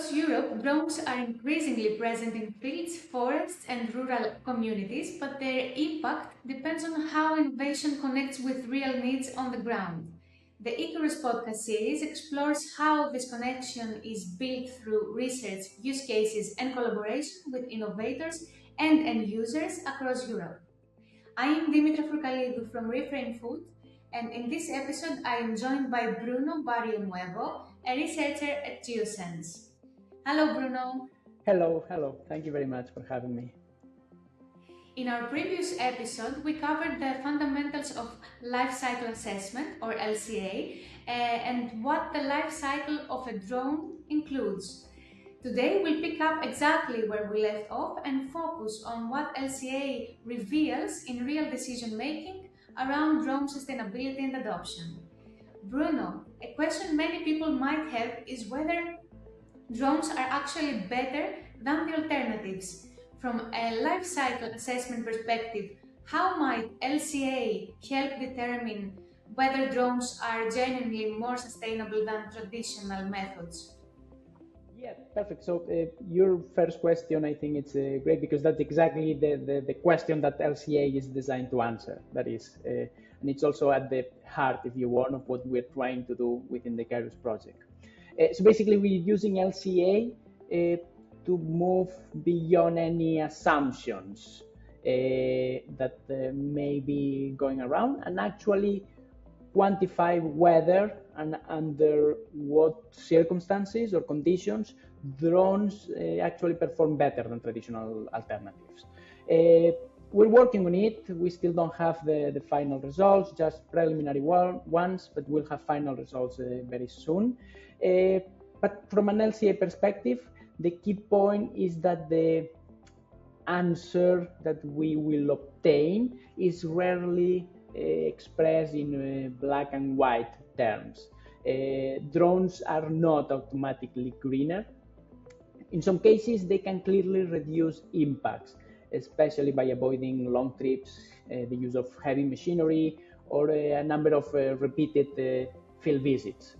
Across Europe, drones are increasingly present in fields, forests, and rural communities, but their impact depends on how innovation connects with real needs on the ground. The Icaerus Podcast series explores how this connection is built through research, use cases, and collaboration with innovators and end users across Europe. I am Dimitra Furcalidou from reframe.food, and in this episode I am joined by Bruno Barrionuevo, a researcher at GeoSense. Hello, Bruno. Hello. Thank you very much for having me. In our previous episode, we covered the fundamentals of life cycle assessment, or LCA, and what the life cycle of a drone includes. Today, we'll pick up exactly where we left off and focus on what LCA reveals in real decision making around drone sustainability and adoption. Bruno, a question many people might have is whether drones are actually better than the alternatives. From a life cycle assessment perspective, how might LCA help determine whether drones are genuinely more sustainable than traditional methods? Yeah, perfect. So your first question, I think it's great because that's exactly the question that LCA is designed to answer. That is, and it's also at the heart, if you want, of what we're trying to do within the Icaerus project. So basically, we're using LCA to move beyond any assumptions that may be going around and actually quantify whether and under what circumstances or conditions drones actually perform better than traditional alternatives. We're working on it. We still don't have the final results, just preliminary ones, but we'll have final results very soon. But from an LCA perspective, the key point is that the answer that we will obtain is rarely expressed in black and white terms. Drones are not automatically greener. In some cases, they can clearly reduce impacts, especially by avoiding long trips, the use of heavy machinery, or a number of repeated field visits.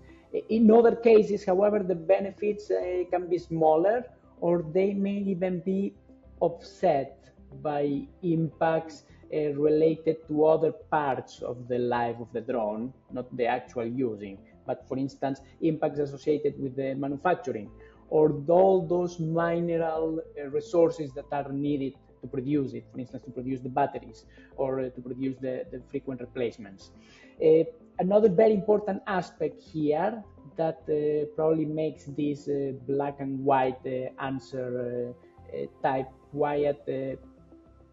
In other cases, however, the benefits can be smaller, or they may even be offset by impacts related to other parts of the life of the drone, not the actual using, but for instance, impacts associated with the manufacturing, or all those mineral resources that are needed to produce it, for instance, to produce the batteries or to produce the frequent replacements. Another very important aspect here that probably makes this black and white answer type quite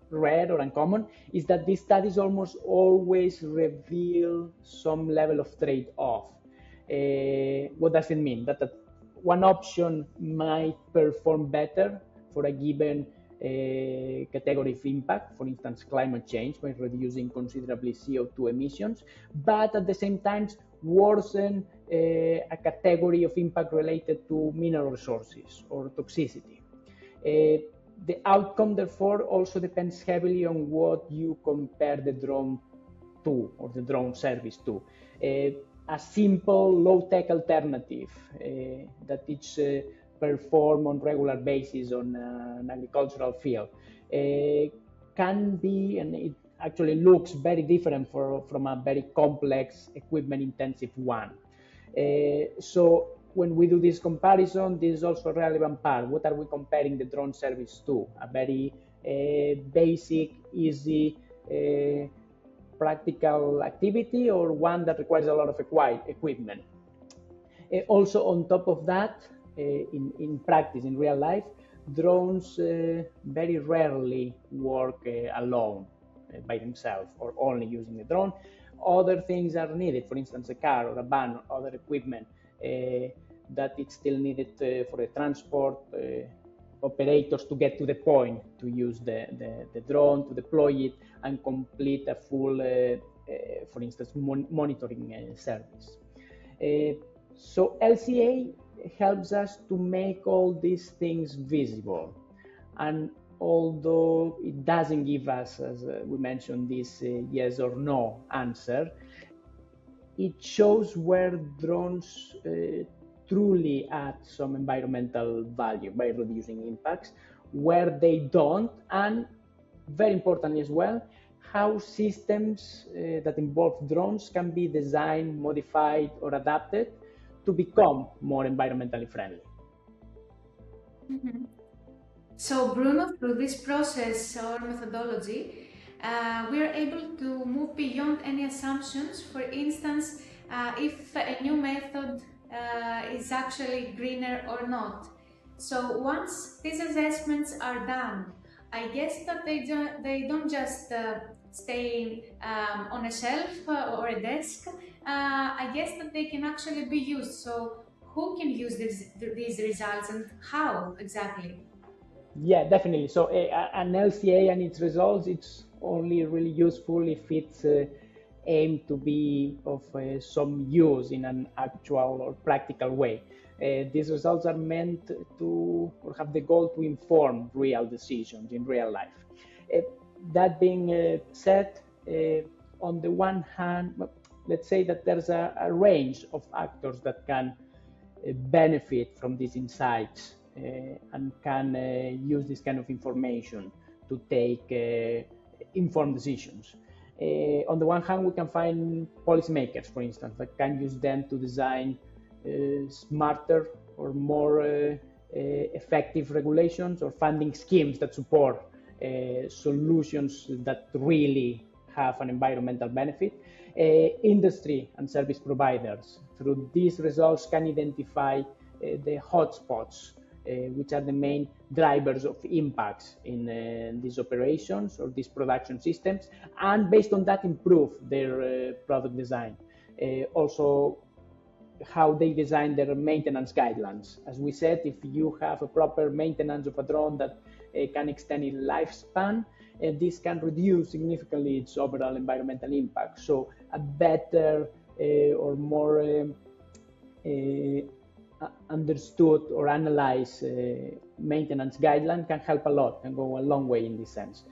rare or uncommon is that these studies almost always reveal some level of trade-off. What does it mean? That one option might perform better for a given category of impact, for instance, climate change, by reducing considerably CO2 emissions, but at the same time worsen a category of impact related to mineral resources or toxicity. The outcome, therefore, also depends heavily on what you compare the drone to or the drone service to. A simple low-tech alternative that it's performed on regular basis on an agricultural field can be, and it actually looks very different from a very complex equipment-intensive one. So when we do this comparison, this is also a relevant part. What are we comparing the drone service to? A very basic, easy, practical activity, or one that requires a lot of equipment? Also, on top of that, in practice, in real life, drones very rarely work alone by themselves or only using the drone. Other things are needed, for instance, a car or a van or other equipment that it's still needed for the transport operators to get to the point to use the drone, to deploy it and complete a full, for instance, monitoring service. So LCA helps us to make all these things visible. And although it doesn't give us, as we mentioned, this yes or no answer, it shows where drones truly add some environmental value by reducing impacts, where they don't, and very importantly as well, how systems that involve drones can be designed, modified, or adapted to become more environmentally friendly. Mm-hmm. So, Bruno, through this process or methodology, we are able to move beyond any assumptions. For instance, if a new method is actually greener or not. So, once these assessments are done, I guess that they don't just stay on a shelf or a desk. I guess that they can actually be used. So, who can use these results and how exactly? Yeah, definitely. So an LCA and its results, it's only really useful if it's aimed to be of some use in an actual or practical way. These results are meant to, or have the goal to inform real decisions in real life. Uh, that being said, on the one hand, let's say that there's a range of actors that can benefit from these insights and can use this kind of information to take informed decisions. On the one hand, we can find policymakers, for instance, that can use them to design smarter or more effective regulations or funding schemes that support solutions that really have an environmental benefit. Industry and service providers, through these results, can identify the hotspots, which are the main drivers of impacts in these operations or these production systems, and based on that, improve their product design. Also, how they design their maintenance guidelines. As we said, if you have a proper maintenance of a drone that can extend its lifespan, this can reduce significantly its overall environmental impact. So a better or more understood or analyzed maintenance guideline can help a lot and go a long way in this sense.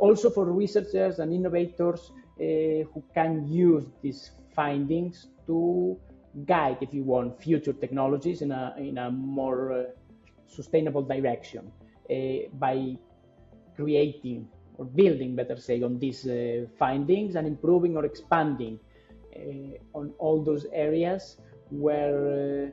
Also for researchers and innovators who can use these findings to guide, if you want, future technologies in a more sustainable direction by creating or building, better say, on these findings and improving or expanding on all those areas where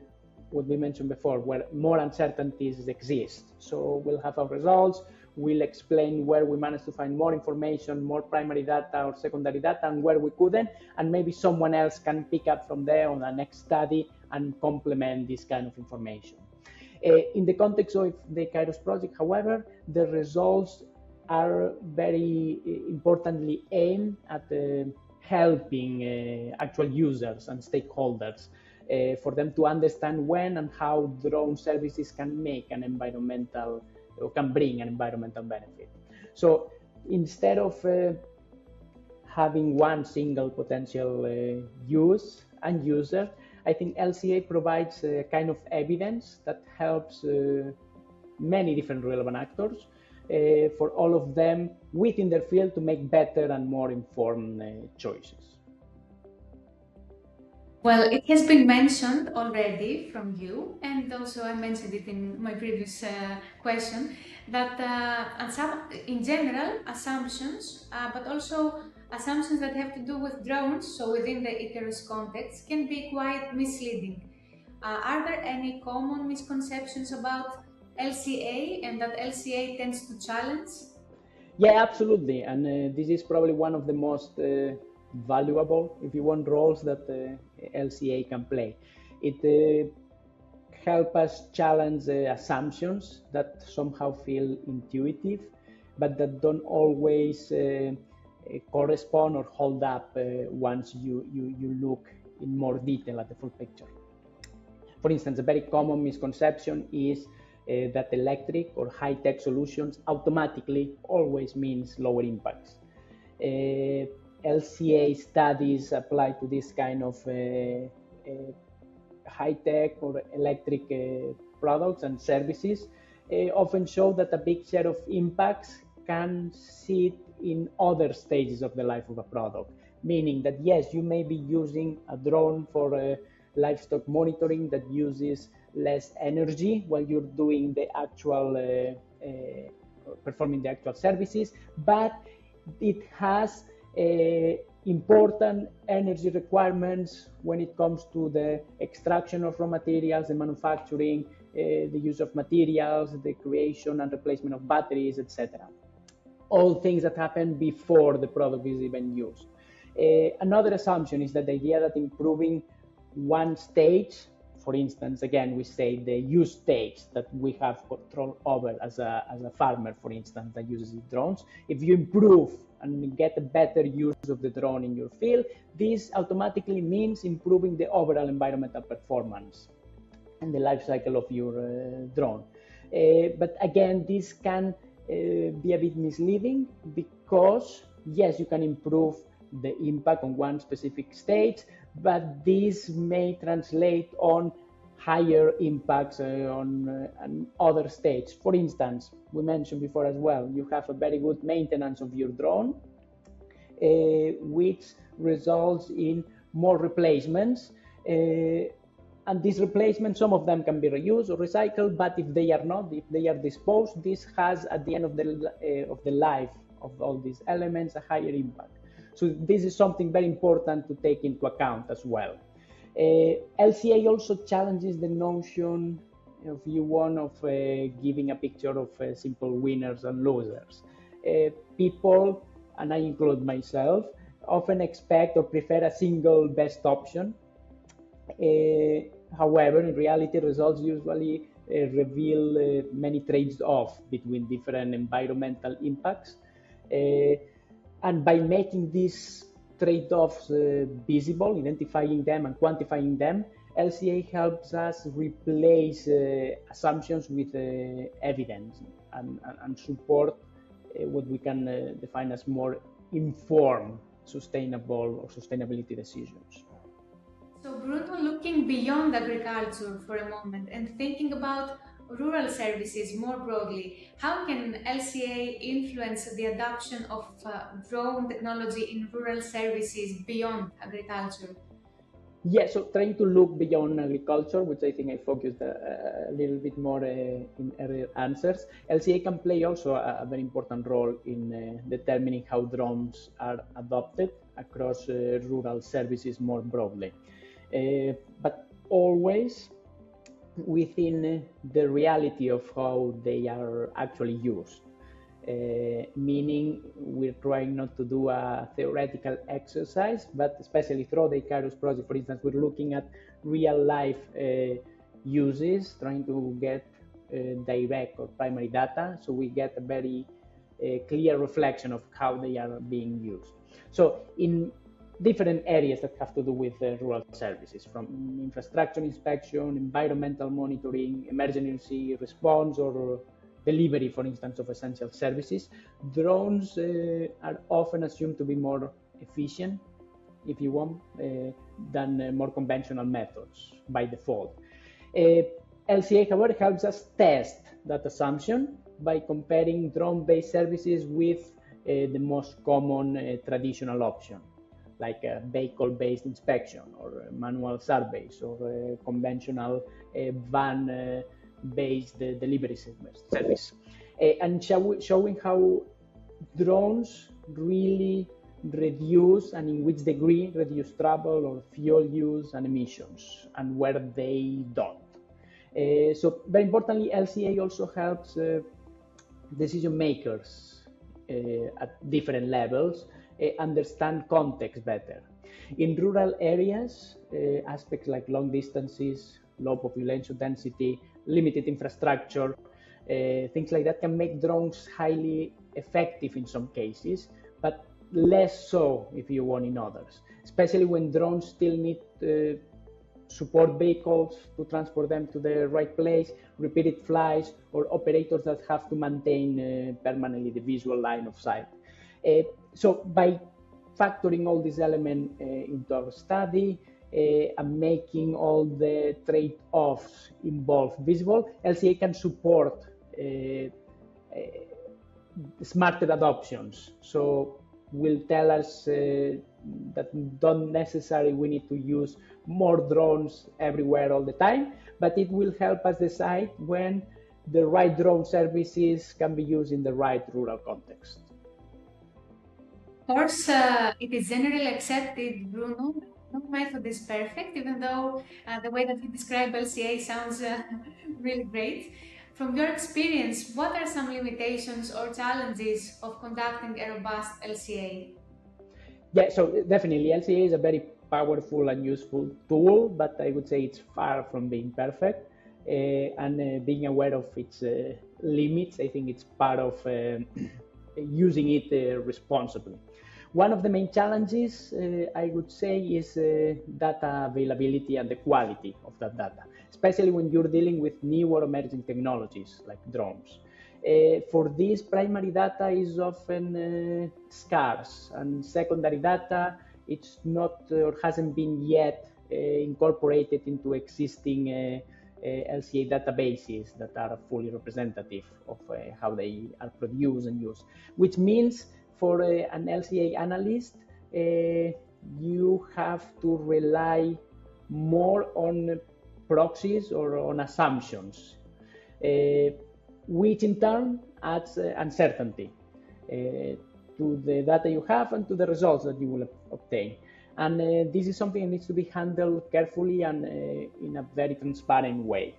what we mentioned before, where more uncertainties exist. So we'll have our results, we'll explain where we managed to find more information, more primary data or secondary data, and where we couldn't, and maybe someone else can pick up from there on the next study and complement this kind of information. In the context of the Icaerus project, however, the results are very importantly aimed at helping actual users and stakeholders for them to understand when and how drone services can make an environmental or can bring an environmental benefit. So instead of having one single potential use and user, I think LCA provides a kind of evidence that helps many different relevant actors for all of them within their field to make better and more informed choices. Well, it has been mentioned already from you, and also I mentioned it in my previous question, that in general, assumptions, but also assumptions that have to do with drones, so within the Icarus context, can be quite misleading. Are there any common misconceptions about LCA and that LCA tends to challenge? Yeah, absolutely. And this is probably one of the most valuable, if you want, roles that LCA can play. It helps us challenge assumptions that somehow feel intuitive, but that don't always correspond or hold up once you look in more detail at the full picture. For instance, a very common misconception is that electric or high-tech solutions automatically always means lower impacts. LCA studies apply to this kind of high-tech or electric products and services often show that a big share of impacts can sit in other stages of the life of a product, meaning that yes, you may be using a drone for livestock monitoring that uses less energy while you're doing the actual performing the actual services, but it has important energy requirements when it comes to the extraction of raw materials, the manufacturing, the use of materials, the creation and replacement of batteries, etc. All things that happen before the product is even used. Another assumption is that the idea that improving one stage, for instance, again, we say the use stage that we have control over as a farmer, for instance, that uses drones. If you improve and get a better use of the drone in your field, this automatically means improving the overall environmental performance and the life cycle of your drone. But again, this can be a bit misleading because, yes, you can improve the impact on one specific stage, but this may translate on higher impacts on other stages. For instance, we mentioned before as well, you have a very good maintenance of your drone, which results in more replacements. And these replacements, some of them can be reused or recycled, but if they are not, if they are disposed, this has at the end of the life of all these elements a higher impact. So this is something very important to take into account as well. LCA also challenges the notion, if you want, of giving a picture of simple winners and losers. People, and I include myself, often expect or prefer a single best option. However, in reality, results usually reveal many trades-off between different environmental impacts. And by making these trade-offs visible, identifying them and quantifying them, LCA helps us replace assumptions with evidence and support what we can define as more informed sustainable or sustainability decisions. So Bruno, looking beyond agriculture for a moment and thinking about rural services more broadly, how can LCA influence the adoption of drone technology in rural services beyond agriculture? Yeah, so trying to look beyond agriculture, which I think I focused a little bit more in earlier answers, LCA can play also a very important role in determining how drones are adopted across rural services more broadly. But always within the reality of how they are actually used. Meaning we're trying not to do a theoretical exercise, but especially through the Icaerus project, for instance, we're looking at real life uses, trying to get direct or primary data, so we get a very clear reflection of how they are being used. So in different areas that have to do with rural services, from infrastructure inspection, environmental monitoring, emergency response, or delivery, for instance, of essential services, drones are often assumed to be more efficient, if you want, than more conventional methods by default. LCA, however, helps us test that assumption by comparing drone-based services with the most common traditional option, like a vehicle-based inspection or manual surveys or conventional van-based delivery service, and showing how drones really reduce, and in which degree reduce travel or fuel use and emissions, and where they don't. So very importantly, LCA also helps decision makers at different levels understand context better. In rural areas, aspects like long distances, low population density, limited infrastructure, things like that can make drones highly effective in some cases, but less so, if you want, in others, especially when drones still need support vehicles to transport them to the right place, repeated flights, or operators that have to maintain permanently the visual line of sight. So by factoring all these elements into our study and making all the trade-offs involved visible, LCA can support smarter adoptions. So will tell us that don't necessarily we need to use more drones everywhere all the time, but it will help us decide when the right drone services can be used in the right rural context. Of course, it is generally accepted, Bruno. No method is perfect, even though the way that you describe LCA sounds really great. From your experience, what are some limitations or challenges of conducting a robust LCA? Yeah, so definitely LCA is a very powerful and useful tool, but I would say it's far from being perfect. And being aware of its limits, I think it's part of using it responsibly. One of the main challenges, I would say, is data availability and the quality of that data, especially when you're dealing with new or emerging technologies like drones. For this, primary data is often scarce, and secondary data it's not or hasn't been yet incorporated into existing LCA databases that are fully representative of how they are produced and used, which means for an LCA analyst, you have to rely more on proxies or on assumptions, which in turn adds uncertainty to the data you have and to the results that you will obtain. And this is something that needs to be handled carefully and in a very transparent way.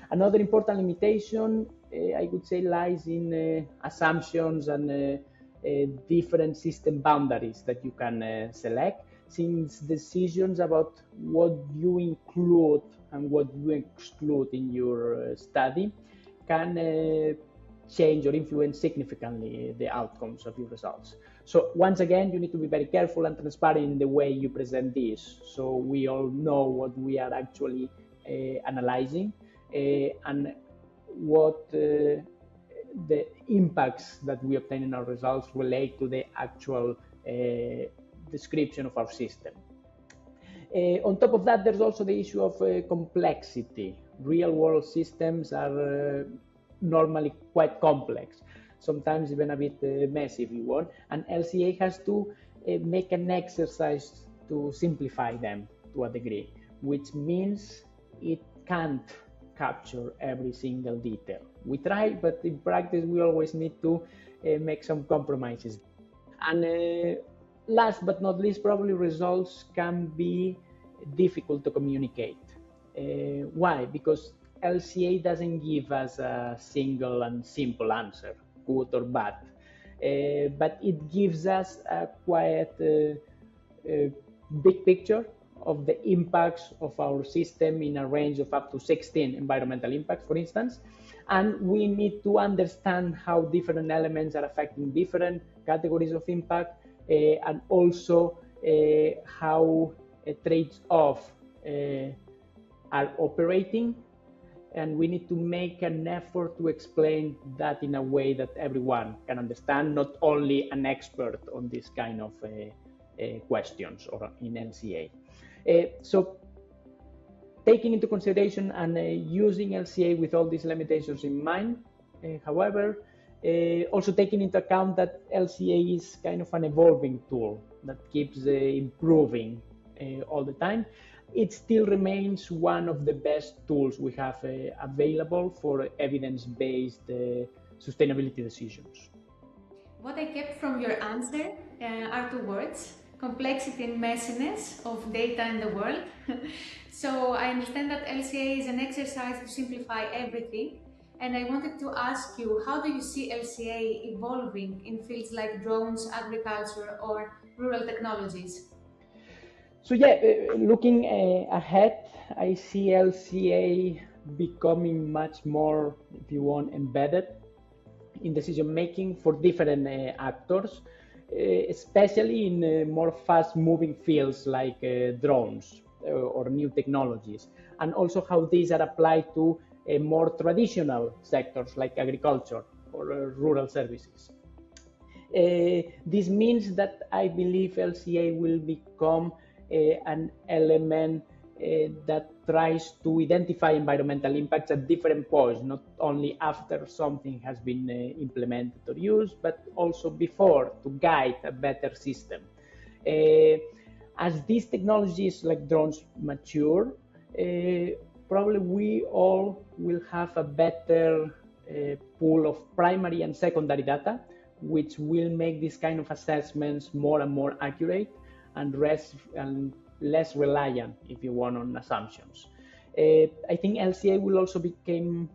Another important limitation, I would say, lies in assumptions and different system boundaries that you can select, since decisions about what you include and what you exclude in your study can change or influence significantly the outcomes of your results. So once again, you need to be very careful and transparent in the way you present this, so we all know what we are actually analyzing and what the impacts that we obtain in our results relate to the actual description of our system. On top of that, there's also the issue of complexity. Real-world systems are normally quite complex, sometimes even a bit messy if you want, and LCA has to make an exercise to simplify them to a degree, which means it can't capture every single detail. We try, but in practice we always need to make some compromises. And last but not least, probably results can be difficult to communicate. Why? Because LCA doesn't give us a single and simple answer, good or bad, but it gives us a quite big picture of the impacts of our system in a range of up to 16 environmental impacts, for instance. And we need to understand how different elements are affecting different categories of impact, and also how trades-off are operating. And we need to make an effort to explain that in a way that everyone can understand, not only an expert on this kind of questions or in LCA. So taking into consideration and using LCA with all these limitations in mind, however, also taking into account that LCA is kind of an evolving tool that keeps improving all the time, it still remains one of the best tools we have available for evidence-based sustainability decisions. What I kept from your answer are two words: complexity and messiness of data in the world. So I understand that LCA is an exercise to simplify everything. And I wanted to ask you, how do you see LCA evolving in fields like drones, agriculture, or rural technologies? So yeah, looking ahead, I see LCA becoming much more, if you want, embedded in decision making for different actors, especially in more fast-moving fields like drones or new technologies, and also how these are applied to more traditional sectors like agriculture or rural services. This means that I believe LCA will become an element that tries to identify environmental impacts at different points, not only after something has been implemented or used, but also before, to guide a better system. As these technologies like drones mature, probably we all will have a better pool of primary and secondary data, which will make these kind of assessments more and more accurate and less reliant, if you want, on assumptions. I think LCA will also become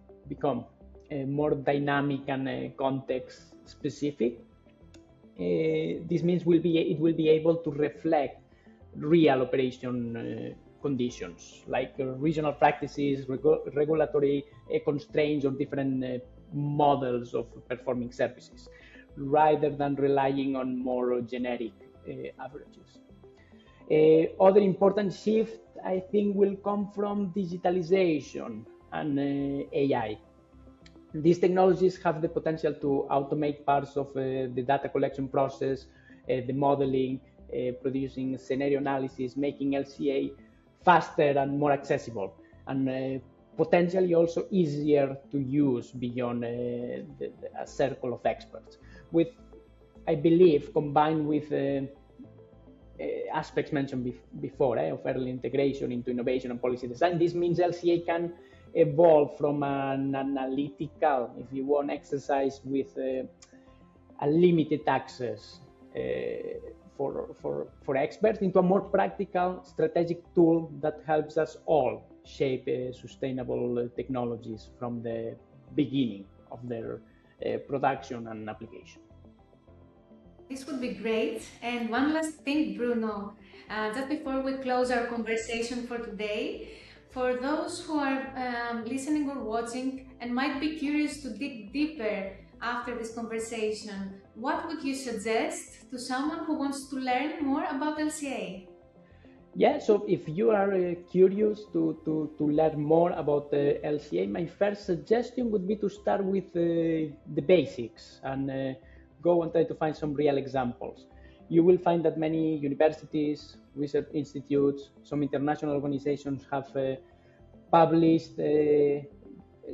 more dynamic and context specific. This means it will be able to reflect real operation conditions, like regional practices, regulatory constraints, or different models of performing services, rather than relying on more generic averages. Other important shift, I think, will come from digitalization and AI. These technologies have the potential to automate parts of the data collection process, the modeling, producing scenario analysis, making LCA faster and more accessible, and potentially also easier to use beyond a circle of experts. With, I believe, combined with aspects mentioned before of early integration into innovation and policy design, this means LCA can evolve from an analytical, if you want, exercise with a limited access for experts into a more practical, strategic tool that helps us all shape sustainable technologies from the beginning of their production and application. This would be great. And one last thing, Bruno, just before we close our conversation for today, for those who are listening or watching and might be curious to dig deeper after this conversation, what would you suggest to someone who wants to learn more about LCA? Yeah, so if you are curious to learn more about LCA, my first suggestion would be to start with the basics and go and try to find some real examples. You will find that many universities, research institutes, some international organizations have published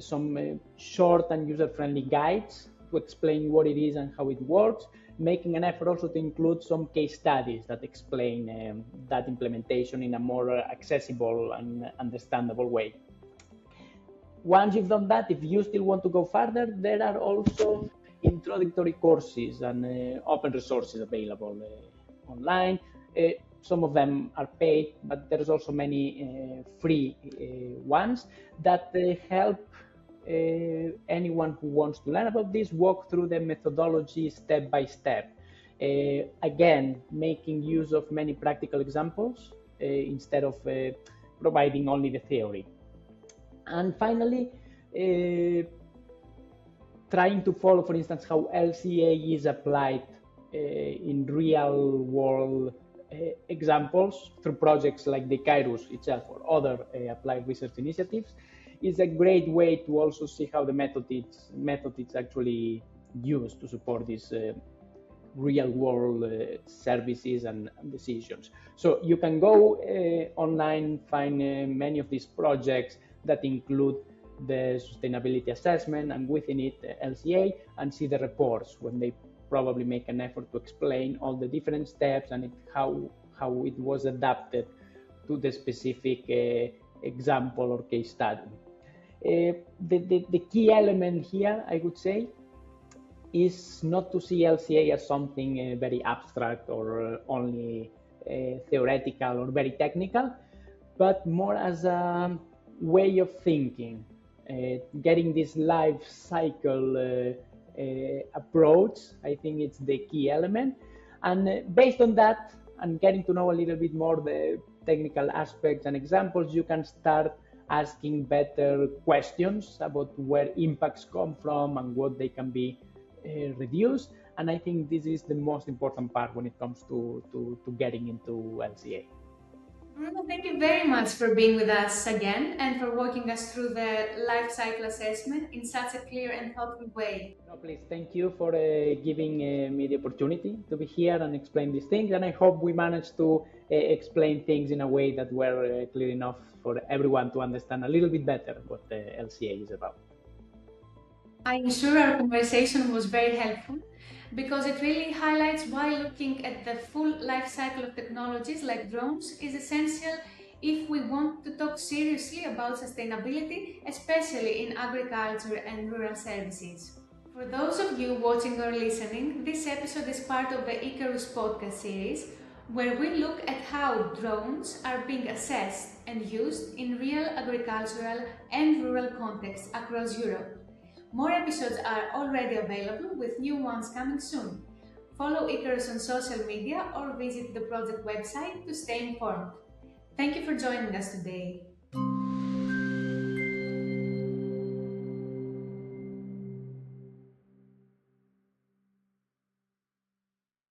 some short and user-friendly guides to explain what it is and how it works, making an effort also to include some case studies that explain that implementation in a more accessible and understandable way. Once you've done that, if you still want to go further, there are also introductory courses and open resources available online. Some of them are paid, but there's also many free ones that help anyone who wants to learn about this walk through the methodology step by step. Again, making use of many practical examples instead of providing only the theory. And finally, trying to follow, for instance, how LCA is applied in real world examples through projects like the Icaerus itself or other applied research initiatives is a great way to also see how the method is actually used to support these real world services and decisions. So you can go online, find many of these projects that include the sustainability assessment and within it LCA, and see the reports when they probably make an effort to explain all the different steps and how it was adapted to the specific example or case study. The key element here, I would say, is not to see LCA as something very abstract or only theoretical or very technical, but more as a way of thinking, getting this life cycle approach. I think it's the key element, and based on that and getting to know a little bit more the technical aspects and examples, you can start asking better questions about where impacts come from and what they can be reduced. And I think this is the most important part when it comes to getting into LCA. Bruno, thank you very much for being with us again and for walking us through the life cycle assessment in such a clear and thoughtful way. No, please, thank you for giving me the opportunity to be here and explain these things. And I hope we managed to explain things in a way that were clear enough for everyone to understand a little bit better what the LCA is about. I'm sure our conversation was very helpful because it really highlights why looking at the full life cycle of technologies like drones is essential if we want to talk seriously about sustainability, especially in agriculture and rural services. For those of you watching or listening, this episode is part of the Icaerus Podcast series, where we look at how drones are being assessed and used in real agricultural and rural contexts across Europe. More episodes are already available, with new ones coming soon. Follow Icaerus on social media or visit the project website to stay informed. Thank you for joining us today.